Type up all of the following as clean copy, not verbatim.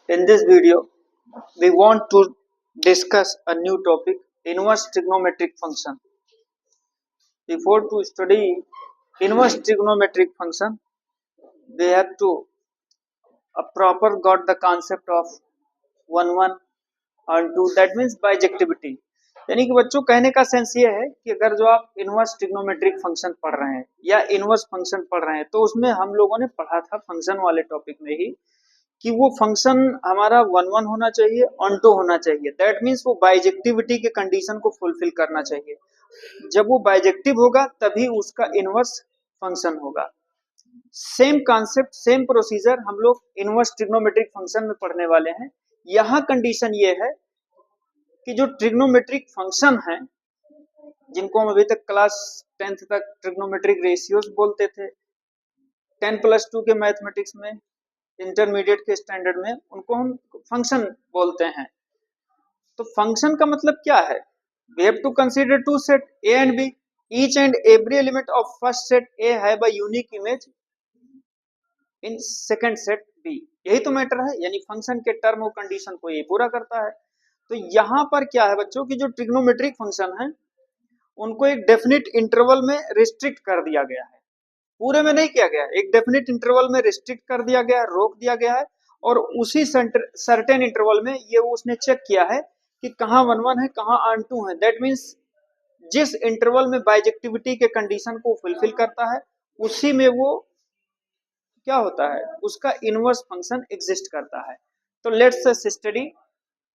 In this video, we want to discuss a new topic, inverse trigonometric function. Before to study inverse trigonometric function, we have to proper got the concept of 1 and 2, that means bijectivity. यानी कि बच्चों कहने का sense ये है कि अगर जो आप इनवर्स ट्रिग्नोमेट्रिक फंक्शन पढ़ रहे हैं या इनवर्स फंक्शन पढ़ रहे हैं तो उसमें हम लोगों ने पढ़ा था फंक्शन वाले टॉपिक में ही कि वो फंक्शन हमारा 1 होना चाहिए, ऑन 2 होना चाहिए। दैट मीन्स वो बाइजेक्टिविटी के कंडीशन को फुलफिल करना चाहिए। जब वो बाइजेक्टिव होगा तभी उसका इनवर्स फंक्शन होगा। सेम कॉन्सेप्ट, सेम प्रोसीजर हम लोग इनवर्स ट्रिग्नोमेट्रिक फंक्शन में पढ़ने वाले हैं। यहाँ कंडीशन ये है कि जो ट्रिग्नोमेट्रिक फंक्शन है, जिनको हम अभी तक क्लास 10th तक ट्रिग्नोमेट्रिक रेशियोज बोलते थे, 10+2 के मैथमेटिक्स में, इंटरमीडिएट के स्टैंडर्ड में, उनको हम फंक्शन बोलते हैं। तो फंक्शन का मतलब क्या है? We have to consider to set A and B, each and every element of first set A have a unique image in second set B. यही तो मैटर है, यानी फंक्शन के टर्म और कंडीशन को ये पूरा करता है। तो यहाँ पर क्या है बच्चों की जो ट्रिग्नोमेट्रिक फंक्शन है उनको एक डेफिनिट इंटरवल में रिस्ट्रिक्ट कर दिया गया है, पूरे में नहीं किया गया है, एक डेफिनिट इंटरवल में रिस्ट्रिक्ट कर दिया गया है, रोक दिया गया है। और उसी सर्टेन इंटरवल में ये उसने चेक किया है कि कहाँ 1 है, कहाँ ऑन 2 है। दैट मीन्स जिस इंटरवल में बाइजेक्टिविटी के कंडीशन को फुलफिल करता है उसी में वो क्या होता है, उसका इनवर्स फंक्शन एग्जिस्ट करता है। तो लेट्स स्टडी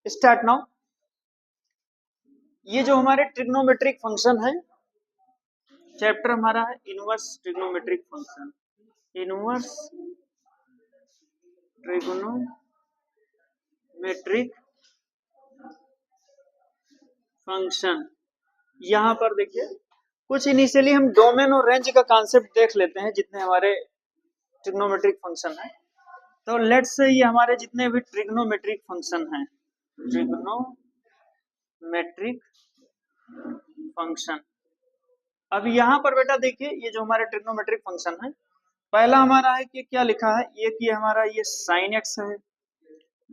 स्टार्ट नाउ। ये जो हमारे ट्रिग्नोमेट्रिक फंक्शन है, चैप्टर हमारा है inverse trigonometric function. Inverse trigonometric function. यहाँ पर देखिए कुछ इनिशियली हम डोमेन और रेंज का कॉन्सेप्ट देख लेते हैं जितने हमारे ट्रिग्नोमेट्रिक फंक्शन है। तो लेट्स से ये हमारे जितने भी ट्रिग्नोमेट्रिक फंक्शन हैं, ट्रिग्नोमेट्रिक फंक्शन। अब यहाँ पर बेटा देखिए ये जो हमारे ट्रिग्नोमेट्रिक फंक्शन है, पहला हमारा है कि क्या लिखा है, ये कि हमारा ये साइन एक्स है।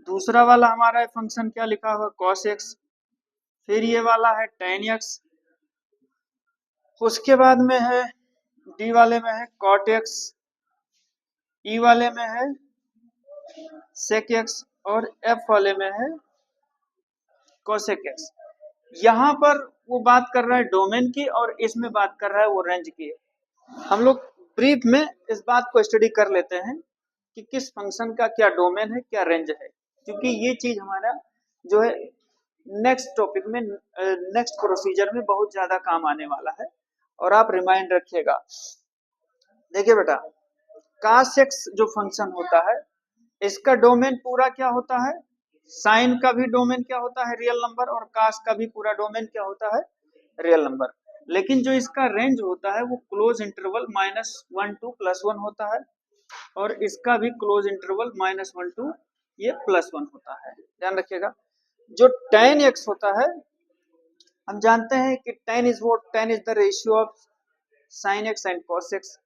दूसरा वाला हमारा है फंक्शन क्या लिखा हुआ, कॉस एक्स। फिर ये वाला है टेन एक्स। उसके बाद में है डी वाले में है कॉट एक्स, ई वाले में है सेक एक्स और एफ वाले में है कोसेक एक्स। यहाँ पर वो बात कर रहा है डोमेन की और इसमें बात कर रहा है वो रेंज की। हम लोग ब्रीफ में इस बात को स्टडी कर लेते हैं कि किस फंक्शन का क्या डोमेन है, क्या रेंज है, क्योंकि ये चीज हमारा जो है नेक्स्ट टॉपिक में, नेक्स्ट प्रोसीजर में बहुत ज्यादा काम आने वाला है और आप रिमाइंड रखिएगा। देखिए बेटा, cos x जो फंक्शन होता है इसका डोमेन पूरा क्या होता है, साइन का भी डोमेन क्या होता है, रियल नंबर, और cos का भी पूरा डोमेन क्या होता है, रियल नंबर। लेकिन जो इसका रेंज होता है वो क्लोज इंटरवल -1 to +1 होता है और इसका भी क्लोज इंटरवल -1 to ये +1 होता है। ध्यान रखिएगा। जो tan x होता है, हम जानते हैं कि tan is the ratio of sin x and cos x।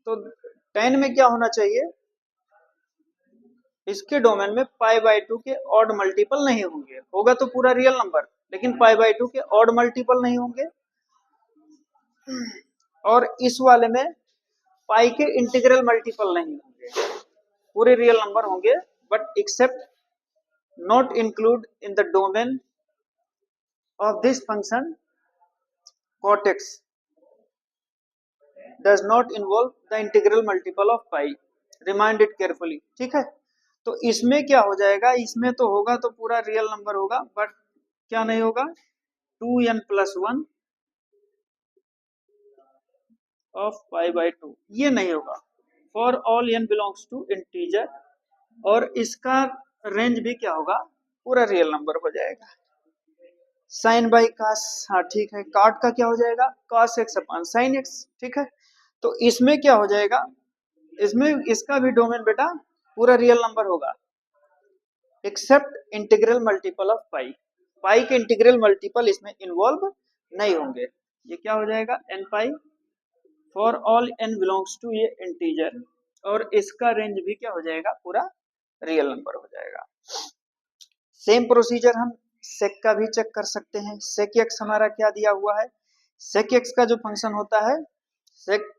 तो tan में क्या होना चाहिए, इसके डोमेन में π/2 के ऑड मल्टीपल नहीं होंगे, होगा तो पूरा रियल नंबर, लेकिन π/2 के ऑड मल्टीपल नहीं होंगे। और इस वाले में पाई के इंटीग्रल मल्टीपल नहीं होंगे, पूरे रियल नंबर होंगे, but except not include in the domain of this function cot x does not involve the integral multiple of pi, remind it carefully। ठीक है, तो इसमें क्या हो जाएगा, इसमें तो होगा तो पूरा रियल नंबर होगा, बट क्या नहीं होगा, 2n+1 ऑफ π/2 ये नहीं होगा। For all n belongs to integer, और इसका रेंज भी क्या होगा, पूरा रियल नंबर हो जाएगा। साइन बाई कास, हाँ ठीक है, कॉट का क्या हो जाएगा, cos x upon sine x। ठीक है, तो इसमें क्या हो जाएगा, इसमें इसका भी डोमेन बेटा पूरा रियल नंबर होगा, एक्सेप्ट इंटीग्रल मल्टीपल ऑफ पाई। पाई के इंटीग्रल मल्टीपल इसमें इन्वॉल्व नहीं होंगे। ये क्या हो जाएगा, n pi for all n belongs to ये इंटीजर, और इसका रेंज भी क्या हो जाएगा, पूरा रियल नंबर हो जाएगा। सेम प्रोसीजर हम सेक का भी चेक कर सकते हैं। सेक एक्स हमारा क्या दिया हुआ है, सेक एक्स का जो फंक्शन होता है, sec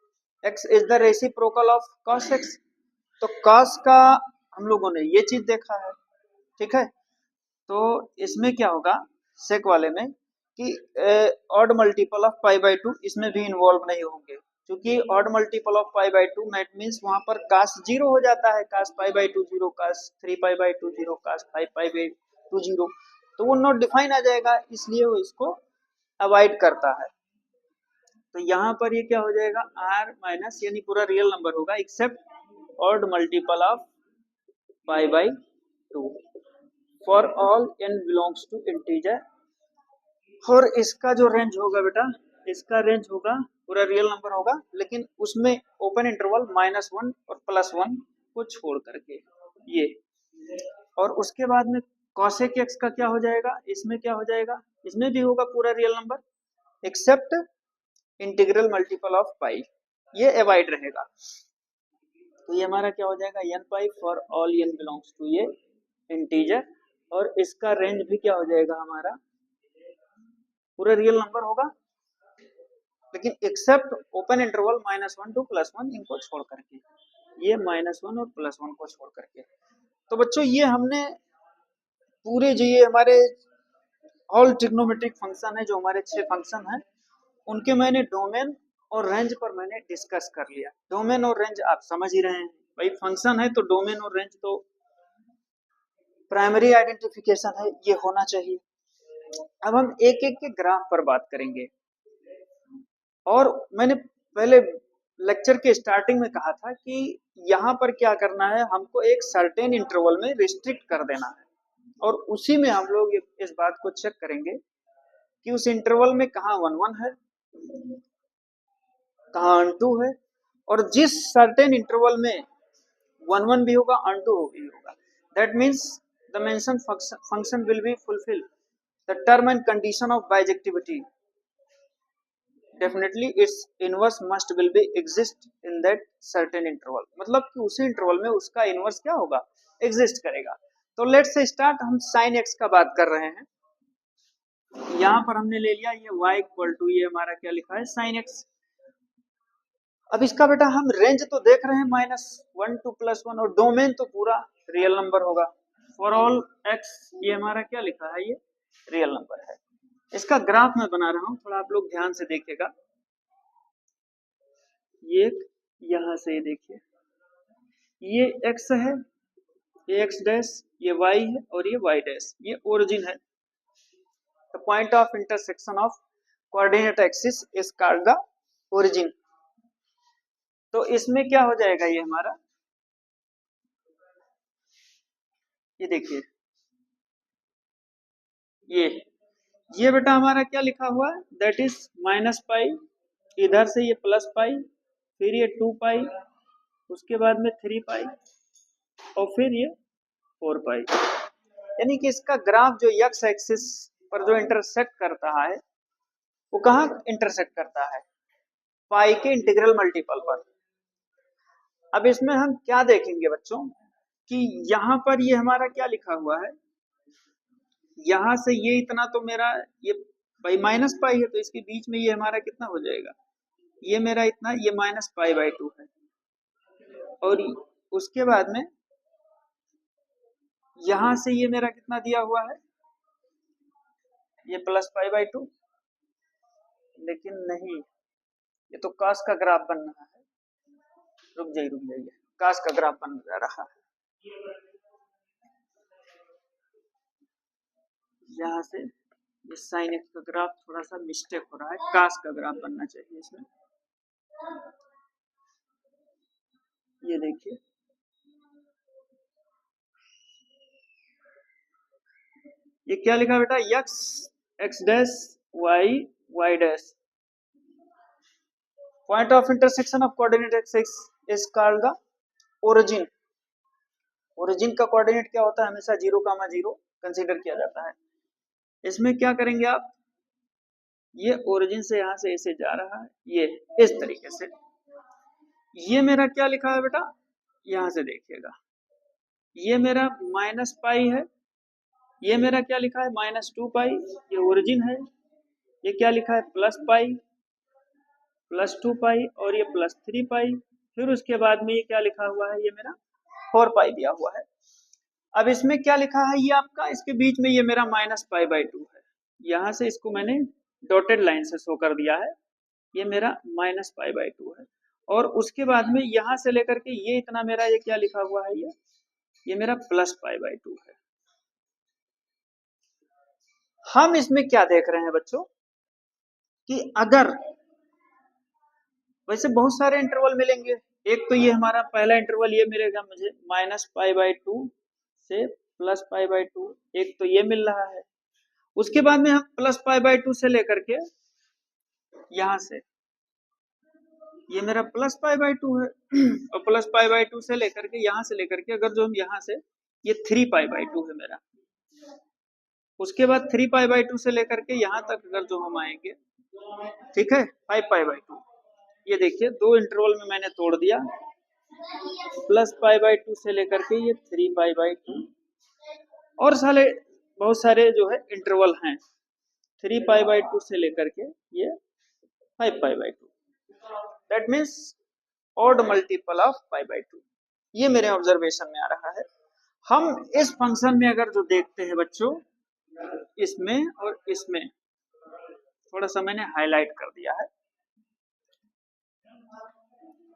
x is the reciprocal of cos x. तो कॉस का हम लोगों ने ये चीज देखा है, ठीक है। तो इसमें क्या होगा सेक वाले में कि odd multiple of pi by two इसमें भी इन्वॉल्व नहीं होंगे, क्योंकि odd multiple of pi by two that means वहां पर कास जीरो हो जाता है, cos pi by two zero, cos 3 pi by two zero, cos 5 pi by two zero, तो वो नॉट डिफाइन आ जाएगा, इसलिए वो इसको अवॉइड करता है। तो यहाँ पर ये क्या हो जाएगा आर माइनस, यानी पूरा रियल नंबर होगा except odd multiple of pi by two for all n belongs to integer. और इसका जो रेंज होगा बेटा, इसका रेंज होगा पूरा रियल नंबर होगा, लेकिन उसमें ओपन इंटरवल -1 और +1 को छोड़ करके ये। और उसके बाद में कॉसेक एक्स का क्या हो जाएगा, इसमें क्या हो जाएगा, इसमें भी होगा पूरा real number except integral multiple of pi, ये अवॉइड रहेगा। तो ये हमारा क्या हो जाएगा n pi for all n belongs to ये इंटीजर। और इसका रेंज भी क्या हो जाएगा हमारा पूरा रियल नंबर होगा, लेकिन एक्सेप्ट ओपन इंटरवल -1 टू +1 इनको छोड़ करके, ये -1 और +1 को छोड़ करके। तो बच्चों ये हमने पूरे जो ये हमारे ऑल ट्रिग्नोमेट्रिक फंक्शन है, जो हमारे 6 फंक्शन है, उनके मैंने डोमेन और रेंज पर मैंने डिस्कस कर लिया। डोमेन और रेंज आप समझ ही रहे हैं भाई, फंक्शन है तो डोमेन और रेंज तो प्राइमरी आइडेंटिफिकेशन है, ये होना चाहिए। अब हम एक एक के ग्राफ पर बात करेंगे। और मैंने पहले लेक्चर के स्टार्टिंग में कहा था कि यहाँ पर क्या करना है, हमको एक सर्टेन इंटरवल में रिस्ट्रिक्ट कर देना है, और उसी में हम लोग इस बात को चेक करेंगे कि उस इंटरवल में कहाँ 1 1 है, कहाँ अनटू है, और जिस सर्टेन इंटरवल में 1 1 भी होगा अनटू भी होगा, that means the mention function will be fulfill the term and condition of bijectivity, definitely it's inverse must will be exist in that certain interval, मतलब कि उसी इंटरवल में उसका इनवर्स क्या होगा, एग्जिस्ट करेगा। तो लेट्स से स्टार्ट, हम साइन एक्स का बात कर रहे हैं। यहाँ पर हमने ले लिया ये y इक्वल टू, ये हमारा क्या लिखा है साइन एक्स। अब इसका बेटा हम रेंज तो देख रहे हैं -1 टू +1, और डोमेन तो पूरा रियल नंबर होगा। फॉर ऑल x ये हमारा क्या लिखा है, ये रियल नंबर है। इसका ग्राफ मैं बना रहा हूं, थोड़ा आप लोग ध्यान से देखिएगा। ये यहां से देखिए, ये x है, ये x डैश, ये y है, और ये y डैश, ये ओरिजिन है। The point of intersection of coordinate axis is called the origin. तो इसमें क्या हो जाएगा, ये हमारा, ये देखिए, ये बेटा हमारा क्या लिखा हुआ है, दैट इज -पाई, इधर से ये +पाई, फिर ये 2 पाई, उसके बाद में 3 पाई, और फिर ये 4 पाई। यानी कि इसका ग्राफ जो x एक्सिस पर जो इंटरसेक्ट करता है, वो कहाँ इंटरसेक्ट करता है, पाई के इंटीग्रल मल्टीपल पर। अब इसमें हम क्या देखेंगे बच्चों कि यहाँ पर ये हमारा क्या लिखा हुआ है, यहाँ से ये इतना तो मेरा ये भाई -पाई है, तो इसके बीच में ये हमारा कितना हो जाएगा, ये मेरा इतना, ये -पाई/2 है, और उसके बाद में यहां से ये मेरा कितना दिया हुआ है, ये +पाई/2, लेकिन नहीं, ये तो कास का ग्राफ बन रहा है, रुक जाइए, कास का ग्राफ बन रहा है। यहाँ से ये साइन एक्स का ग्राफ थोड़ा सा मिस्टेक हो रहा है, कास का ग्राफ बनना चाहिए इसमें। ये देखिए, ये क्या लिखा बेटा, x dash y dash, point of intersection of coordinate axis is called the origin. Origin का कोऑर्डिनेट क्या होता है, हमेशा 0,0 कंसीडर किया जाता है। इसमें क्या करेंगे आप, ये ओरिजिन से यहां से ऐसे जा रहा है, ये इस तरीके से, ये मेरा क्या लिखा है बेटा, यहां से देखिएगा, ये मेरा माइनस पाई है, ये मेरा क्या लिखा है -2 पाई, ये ओरिजिन है। ये क्या लिखा है +पाई, +2 पाई, और ये +3 पाई। फिर उसके बाद में ये क्या लिखा हुआ है, ये मेरा 4 पाई दिया हुआ है। अब इसमें क्या लिखा है, ये आपका इसके बीच में ये मेरा -पाई/2 है। यहाँ से इसको मैंने डॉटेड लाइन से शो कर दिया है, ये मेरा -पाई/2 है। और उसके बाद में यहाँ से लेकर के ये इतना मेरा ये क्या लिखा हुआ है, ये मेरा +पाई/2 है। हम इसमें क्या देख रहे हैं बच्चों कि अगर वैसे बहुत सारे इंटरवल मिलेंगे। एक तो ये हमारा पहला इंटरवल ये मिलेगा मुझे -पाई/2 से +पाई/2, एक तो ये मिल रहा है। उसके बाद में हम +पाई/2 से लेकर के यहाँ से ये मेरा +पाई/2 है और +पाई/2 से लेकर के यहाँ से लेकर के अगर जो हम यहाँ से ये 3 पाई/2 है मेरा। उसके बाद 3 पाई/2 से लेकर के यहाँ तक अगर जो हम आएंगे, ठीक है 5 पाई/2। ये देखिए दो इंटरवल में मैंने तोड़ दिया, +पाई/2 से लेकर के ये 3 पाई/2 और सारे बहुत सारे जो है इंटरवल हैं 3 पाई/2 से लेकर के ये 5 pi by two. That means odd multiple of pi by two. ये मेरे ऑब्जर्वेशन में आ रहा है। हम इस फंक्शन में अगर जो देखते हैं बच्चों, इसमें और इसमें थोड़ा सा मैंने हाईलाइट कर दिया है।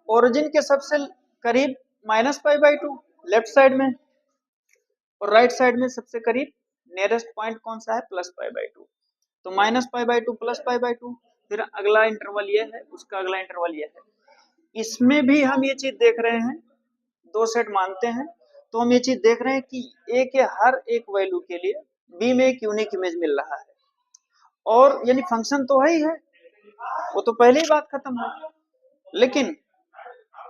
ओरिजिन के सबसे करीब -पाई/2 लेफ्ट साइड में, और राइट साइड में सबसे करीब नियरेस्ट पॉइंट कौन सा है +पाई/2। तो -पाई/2 +पाई/2। फिर अगला इंटरवल ये है, उसका अगला इंटरवल ये है। इसमें भी हम ये चीज देख रहे हैं, दो सेट मानते हैं तो हम ये चीज देख रहे हैं कि ए के हर एक वैल्यू के लिए बी में एक यूनिक इमेज मिल रहा है, और यानी फंक्शन तो है ही है, वो तो पहले ही बात खत्म है। लेकिन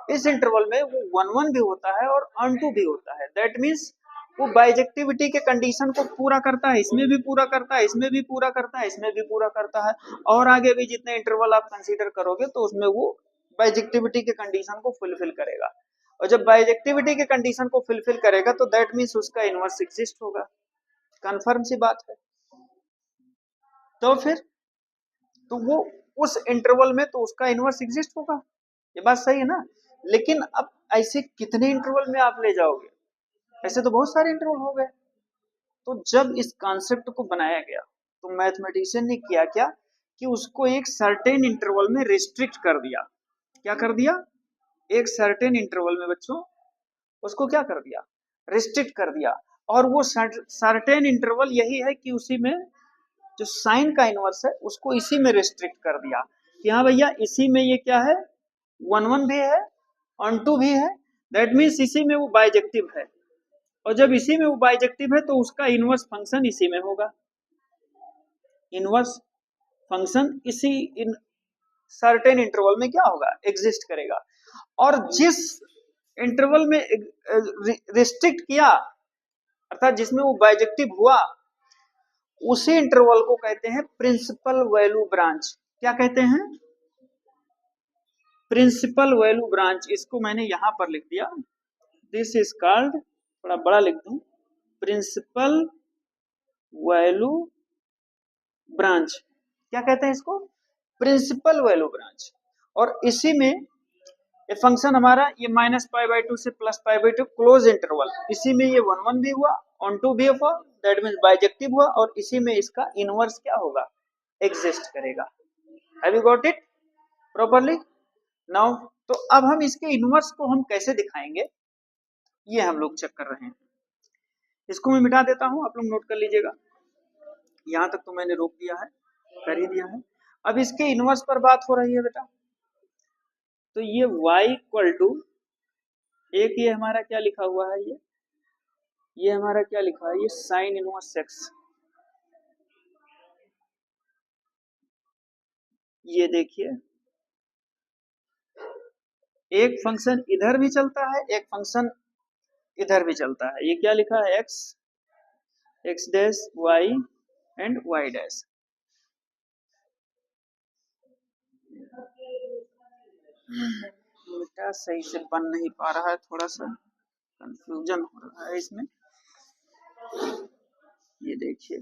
इस इंटरवल में वो 1 1 भी होता है और अन2 भी होता है। दैट मीन्स वो बाइजेक्टिविटी के कंडीशन को पूरा करता है, इसमें भी पूरा करता है, इसमें भी पूरा करता है, इसमें भी पूरा करता है, और आगे भी जितने इंटरवल आप कंसीडर करोगे तो उसमें वो बाइजेक्टिविटी के कंडीशन को फुलफिल करेगा। और जब बाइजेक्टिविटी के कंडीशन को फुलफिल करेगा तो दैट मीन्स उसका इनवर्स एग्जिस्ट होगा। कंफर्म सी बात है। तो फिर तो वो उस इंटरवल में तो उसका इनवर्स एग्जिस्ट होगा, ये बात सही है ना। लेकिन अब ऐसे कितने इंटरवल में आप ले जाओगे, ऐसे तो बहुत सारे इंटरवल हो गए। तो जब इस कॉन्सेप्ट को बनाया गया तो मैथमेटिशियन ने किया क्या कि उसको एक सर्टेन इंटरवल में रिस्ट्रिक्ट कर दिया। क्या कर दिया, एक सर्टेन इंटरवल में बच्चों उसको क्या कर दिया, रिस्ट्रिक्ट कर दिया। और वो सर्टेन इंटरवल यही है कि उसी में जो साइन का इनवर्स है उसको इसी में रिस्ट्रिक्ट कर दिया कि हाँ भैया इसी में ये क्या है 1 1 भी है, अन2 भी है। दैट मीन्स इसी में वो बाइजेक्टिव है, और जब इसी में वो बाइजेक्टिव है तो उसका इनवर्स फंक्शन इसी में होगा। इनवर्स फंक्शन इसी इन सर्टेन इंटरवल में क्या होगा, एग्जिस्ट करेगा। और जिस इंटरवल में रिस्ट्रिक्ट किया अर्थात जिसमें वो बाइजेक्टिव हुआ, उसी इंटरवल को कहते हैं प्रिंसिपल वैल्यू ब्रांच। क्या कहते हैं, प्रिंसिपल वैल्यू ब्रांच। इसको मैंने यहां पर लिख दिया, दिस इज कॉल्ड, थोड़ा बड़ा लिख दूं, प्रिंसिपल वैल्यू ब्रांच। क्या कहते हैं इसको, प्रिंसिपल वैल्यू ब्रांच। और इसी में ये फंक्शन हमारा ये -पाई/2 से +पाई/2 क्लोज इंटरवल, इसी में ये 1 1 भी हुआ, ऑन2 भी हुआ, दैट मींस बाइजेक्टिव हुआ, और इसी में इसका इनवर्स क्या होगा, एग्जिस्ट करेगा। Have you got it properly now. तो अब हम इसके इनवर्स को हम कैसे दिखाएंगे, ये हम लोग चेक कर रहे हैं। इसको मैं मिटा देता हूं, आप लोग नोट कर लीजिएगा। यहां तक तो मैंने रोक दिया है, कर ही दिया है। अब इसके इनवर्स पर बात हो रही है बेटा। तो ये y इक्वल टू एक, ये हमारा क्या लिखा हुआ है, ये हमारा क्या लिखा है, ये साइन इनवर्स x। ये देखिए एक फंक्शन इधर भी चलता है, एक फंक्शन इधर भी चलता है। ये क्या लिखा है, x dash y and y dash. बेटा सही से बन नहीं पा रहा है थोड़ा सा, कंफ्यूजन हो रहा है इसमें। ये देखिए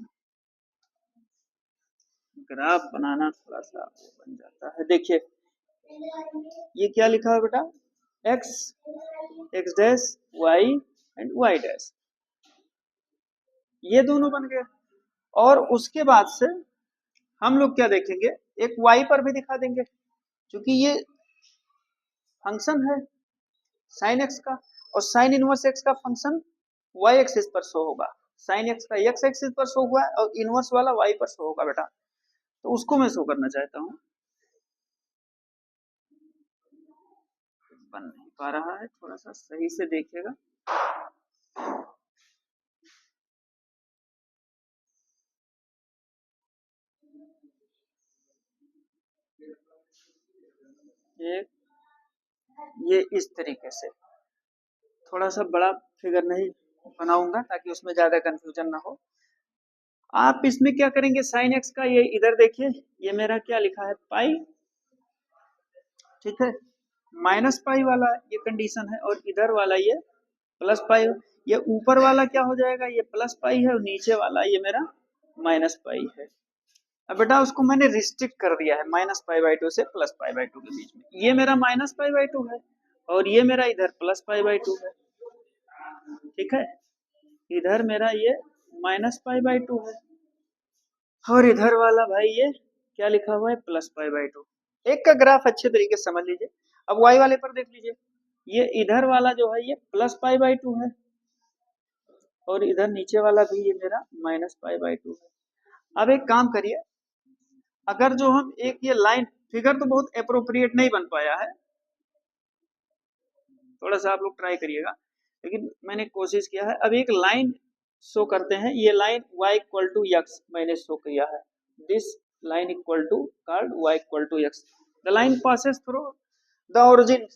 ग्राफ बनाना थोड़ा सा वो बन जाता है। देखिए ये क्या लिखा है बेटा, x x dash y and y dash, ये दोनों बन गए। और उसके बाद से हम लोग क्या देखेंगे, एक y पर भी दिखा देंगे, क्योंकि ये फंक्शन है साइन x का, और साइन इनवर्स x का फंक्शन y एक्सिस पर शो होगा। साइन x का x एक्सिस पर शो हुआ है और इनवर्स वाला y पर शो होगा बेटा, तो उसको मैं शो करना चाहता हूँ। बन नहीं पा रहा है, थोड़ा सा सही से देखिएगा। ये इस तरीके से, थोड़ा सा बड़ा फिगर नहीं बनाऊंगा ताकि उसमें ज्यादा कंफ्यूजन ना हो। आप इसमें क्या करेंगे, साइन एक्स का ये इधर देखिए, ये मेरा क्या लिखा है पाई, ठीक है, माइनस पाई वाला ये कंडीशन है, और इधर वाला ये प्लस पाई। ये ऊपर वाला क्या हो जाएगा, ये प्लस पाई है, और नीचे वाला ये मेरा माइनस पाई है। अब बेटा उसको मैंने रिस्ट्रिक्ट कर दिया है माइनस पाई बाई टू से प्लस पाई बाई टू के बीच में। ये मेरा माइनस पाई बाई टू है और ये मेरा इधर प्लस पाई बाई टू है, ठीक है। इधर मेरा ये माइनस पाई बाई टू है और इधर वाला भाई ये क्या लिखा हुआ है, प्लस पाई बाई टू। एक का ग्राफ अच्छे तरीके से समझ लीजिए। अब वाई वाले पर देख लीजिए, ये इधर वाला जो है ये प्लस पाई बाई टू है और इधर नीचे वाला भी ये मेरा माइनस पाई बाई टू है। अब एक काम करिए, अगर जो हम एक ये लाइन, फिगर तो बहुत अप्रोप्रिएट नहीं बन पाया है, थोड़ा सा आप लोग ट्राई करिएगा, लेकिन मैंने कोशिश किया है। अब एक लाइन शो करते हैं, ये line y equal to x मैंने शो किया है, this line equal to called y equal to x। The line passes through the origin,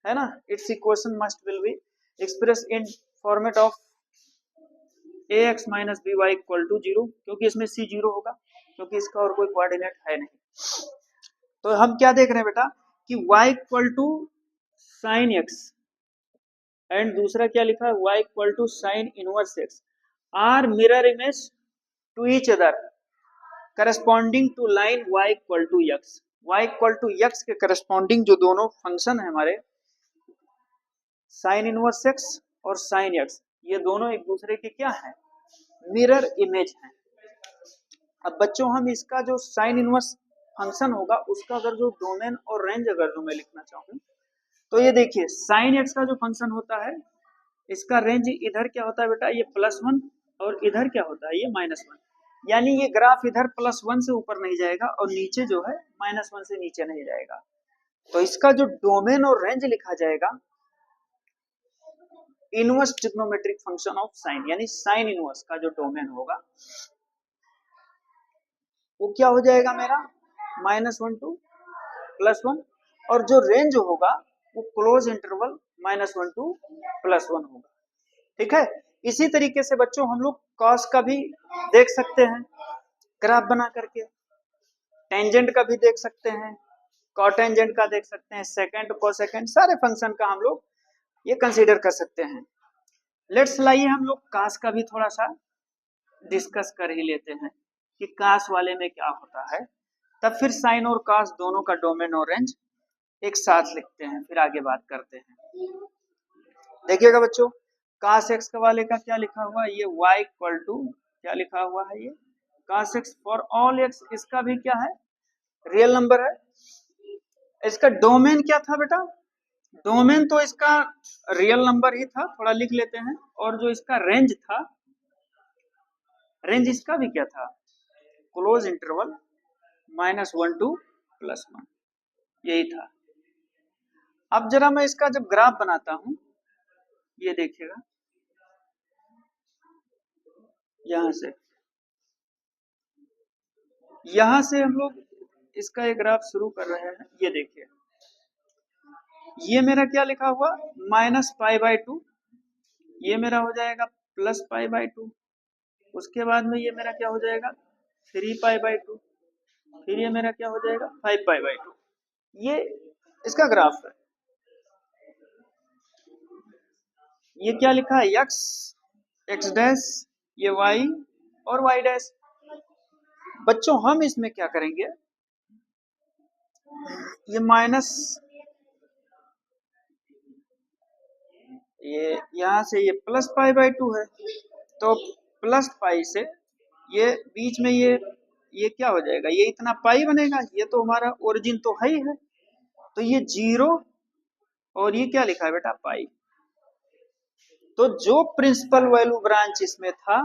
है ना, its equation must will be express in format of ax minus b y equal to zero, क्योंकि इसमें c zero होगा, क्योंकि इसका और कोई coordinate है नहीं। तो हम क्या देख रहे हैं बेटा कि y equal to sine x and दूसरा क्या लिखा है y equal to sine inverse x are mirror image to each other corresponding to line y equal to x। y equal to x के करस्पॉन्डिंग जो दोनों फंक्शन है हमारे sine inverse x और साइन x, ये दोनों एक दूसरे के क्या है, मिरर इमेज है। अब बच्चों हम इसका जो साइन इनवर्स फंक्शन होगा उसका अगर जो डोमेन और रेंज अगर जो मैं लिखना चाहूँ, तो ये देखिए साइन एक्स का जो फंक्शन होता है इसका रेंज इधर क्या होता है बेटा, ये प्लस वन, और इधर क्या होता है ये माइनस वन। यानी ये ग्राफ इधर प्लस वन से ऊपर नहीं जाएगा और नीचे जो है माइनस वन से नीचे नहीं जाएगा। तो इसका जो डोमेन और रेंज लिखा जाएगा inverse trigonometric function of sine, यानी साइन इनवर्स का जो डोमेन होगा वो क्या हो जाएगा मेरा minus one two plus one, और जो रेंज होगा वो close interval minus one two plus one होगा, ठीक है। इसी तरीके से बच्चों हम लोग कॉस का भी देख सकते हैं ग्राफ बना करके, टेंजेंट का भी देख सकते हैं, कॉटेंजेंट का देख सकते हैं, सेकंड कोसेकंड सारे फंक्शन का हम लोग ये कंसीडर कर सकते हैं। लेट्स लाइए हम लोग कास का भी थोड़ा सा डिस्कस कर ही लेते हैं कि कास वाले में क्या होता है, तब फिर साइन और कास दोनों का डोमेन और रेंज एक साथ लिखते हैं, फिर आगे बात करते हैं। देखिएगा बच्चों, कास एक्स वाले का क्या लिखा हुआ है, ये y इक्वल टू क्या लिखा हुआ है, ये कास एक्स फॉर ऑल एक्स, इसका भी क्या है रियल नंबर है। इसका डोमेन क्या था बेटा, डोमेन तो इसका रियल नंबर ही था, थोड़ा लिख लेते हैं, और जो इसका रेंज था, रेंज इसका भी क्या था, close interval minus one two plus one, यही था। अब जरा मैं इसका जब ग्राफ बनाता हूं, ये देखिएगा यहां से हम लोग इसका एक ग्राफ शुरू कर रहे हैं। ये देखिए ये मेरा क्या लिखा हुआ माइनस पाई बाई टू, ये मेरा हो जाएगा प्लस पाई बाई टू, उसके बाद में ये मेरा क्या हो जाएगा थ्री पाई बाई टू, फिर ये मेरा क्या हो जाएगा फाइव पाई बाई टू। ये इसका ग्राफ है। ये क्या लिखा है, एक्स, एक्स डैश, ये वाई और वाई डैश। बच्चों हम इसमें क्या करेंगे, ये माइनस, ये यहां से ये प्लस पाई बाई 2 है, तो प्लस पाई से ये बीच में ये क्या हो जाएगा, ये इतना पाई बनेगा, ये तो हमारा ओरिजिन तो है ही है, तो ये 0 और ये क्या लिखा है बेटा, पाई। तो जो प्रिंसिपल वैल्यू ब्रांच इसमें था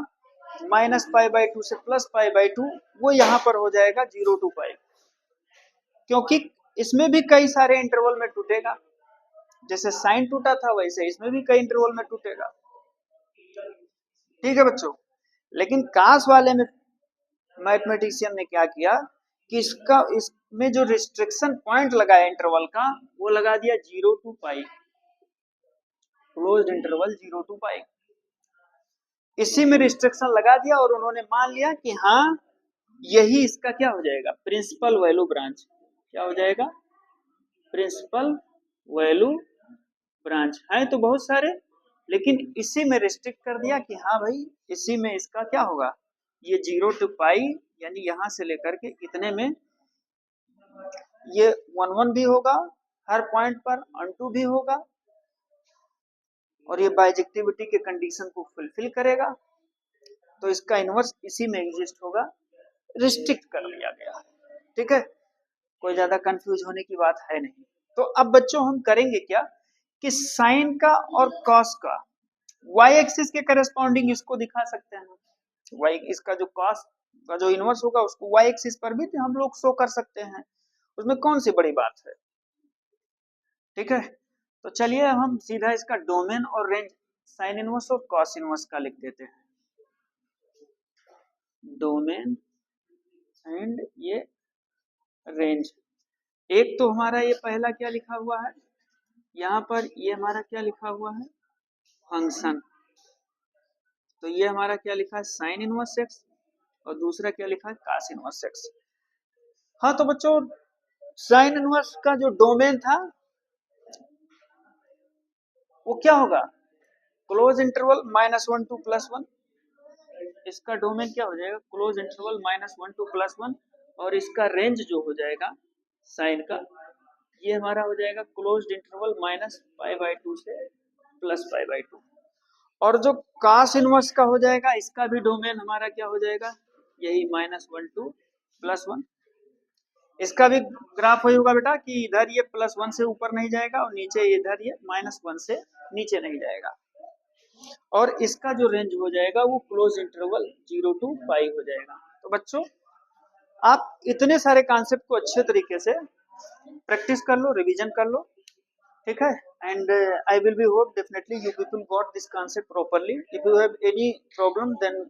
माइनस पाई बाई 2 से प्लस पाई बाई 2, वो यहां पर हो जाएगा 0 टू पाई, क्योंकि इसमें भी कई सारे इंटरवल में टूटेगा, जैसे साइन टूटा था वैसे इसमें भी कई इंटरवल में टूटेगा। ठीक है बच्चों, लेकिन कास वाले में मैथमेटिशियन ने क्या किया कि इसमें जो रिस्ट्रिक्शन पॉइंट लगाया इंटरवल का, वो लगा दिया 0 to pi, closed interval 0 to pi, इसी में रिस्ट्रिक्शन लगा दिया और उन्होंने मान लिया कि हाँ यही इसका क्या हो जाएगा, प्रिंसिपल वैल्यू ब्रांच। क्या हो जाएगा, प्रिंसिपल वैल्यू ब्रांच। है तो बहुत सारे, लेकिन इसी में रिस्ट्रिक्ट कर दिया कि हाँ भाई इसी में इसका क्या होगा, ये 0 टू पाई, यानी यहां से लेकर के इतने में ये 1 1 भी होगा, हर पॉइंट पर अनटू भी होगा, और ये बाइजेक्टिविटी के कंडीशन को फुलफिल करेगा, तो इसका इनवर्स इसी में एग्जिस्ट होगा, रिस्ट्रिक्ट कर लिया गया है। ठीक है, कोई ज्यादा कंफ्यूज होने की बात है नहीं। तो अब बच्चों हम करेंगे क्या कि साइन का और कॉस का वाई एक्सिस के करस्पॉन्डिंग इसको दिखा सकते हैं, वाई इसका जो कॉस का जो इनवर्स होगा उसको वाई एक्सिस पर भी हम लोग शो कर सकते हैं, उसमें कौन सी बड़ी बात है। ठीक है, तो चलिए हम सीधा इसका डोमेन और रेंज साइन इनवर्स और कॉस इनवर्स का लिख देते हैं, डोमेन एंड ये रेंज। एक तो हमारा ये पहला क्या लिखा हुआ है, यहाँ पर ये हमारा क्या लिखा हुआ है, फंक्शन, तो ये हमारा क्या लिखा है, साइन इनवर्स एक्स, और दूसरा क्या लिखा है, कॉस इनवर्स एक्स। हाँ तो बच्चों साइन इनवर्स का जो डोमेन था वो क्या होगा, क्लोज इंटरवल -1 टू +1, इसका डोमेन क्या हो जाएगा, क्लोज इंटरवल -1 टू +1, और इसका रेंज जो हो जाएगा साइन का, ये हमारा हो जाएगा क्लोज्ड इंटरवल -π/2 से +π/2। और जो कॉस इनवर्स का हो जाएगा, इसका भी डोमेन हमारा क्या हो जाएगा, यही -1 टू +1। इसका भी ग्राफ वही होगा बेटा कि इधर ये +1 से ऊपर नहीं जाएगा और नीचे इधर ये -1 से नीचे नहीं जाएगा, और इसका जो रेंज हो जाएगा वो क्लोज इंटरवल 0 टू पाई हो जाएगा। तो बच्चों आप इतने सारे कॉन्सेप्ट को अच्छे तरीके से प्रैक्टिस कर लो, रिवीजन कर लो। ठीक है, and I will be hope definitely you people got this concept properly. If you have any problem then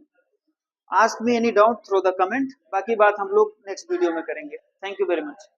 ask me any doubt through the comment, बाकी बात हम लोग नेक्स्ट वीडियो में करेंगे। Thank you very much.